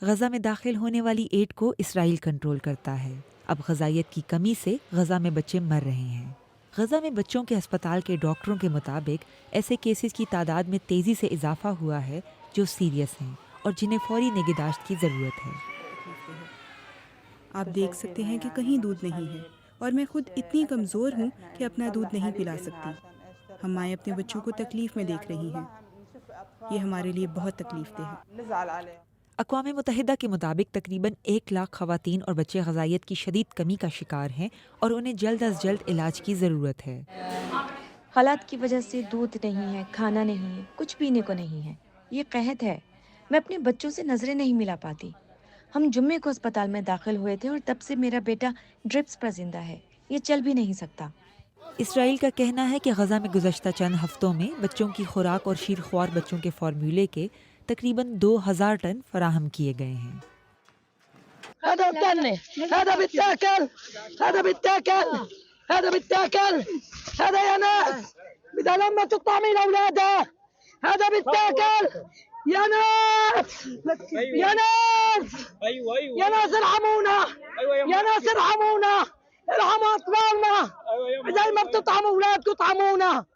غزہ میں داخل ہونے والی ایڈ کو اسرائیل کنٹرول کرتا ہے۔ اب غذائیت کی کمی سے غزہ میں بچے مر رہے ہیں۔ غزہ میں بچوں کے ہسپتال کے ڈاکٹروں کے مطابق ایسے کیسز کی تعداد میں تیزی سے اضافہ ہوا ہے جو سیریس ہیں اور جنہیں فوری نگہداشت کی ضرورت ہے۔ آپ دیکھ سکتے ہیں کہ کہیں دودھ نہیں ہے اور میں خود اتنی کمزور ہوں کہ اپنا دودھ نہیں پلا سکتی۔ ہم مائیں اپنے بچوں کو تکلیف میں دیکھ رہی ہیں۔ یہ ہمارے لیے بہت تکلیف دہ ہے۔ اقوام متحدہ کے مطابق تقریباً 1 لاکھ خواتین اور بچے غذائیت کی شدید کمی کا شکار ہیں اور انہیں جلد از جلد علاج کی ضرورت ہے۔ حالات کی وجہ سے دودھ نہیں ہے، کھانا نہیں ہے، کچھ پینے کو نہیں ہے۔ یہ قحط ہے۔ میں اپنے بچوں سے نظریں نہیں ملا پاتی۔ ہم جمعے کو اسپتال میں داخل ہوئے تھے اور تب سے میرا بیٹا ڈرپس پر زندہ ہے۔ یہ چل بھی نہیں سکتا۔ اسرائیل کا کہنا ہے کہ غزہ میں گزشتہ چند ہفتوں میں بچوں کی خوراک اور شیرخوار بچوں کے فارمولے کے تقریباً 2000 ٹن فراہم کیے گئے ہیں۔ هذا الثاني، هذا بالتاكل، هذا بالتاكل، هذا بالتاكل، هذا يا ناس بدها لما تطعمي لاولادها، هذا بالتاكل يا ناس، يا ناس، يا ناس ارحمونا، يا ناس ارحمونا، ارحموا اطفالنا، زي ما بتطعموا اولادكم اطعمونا.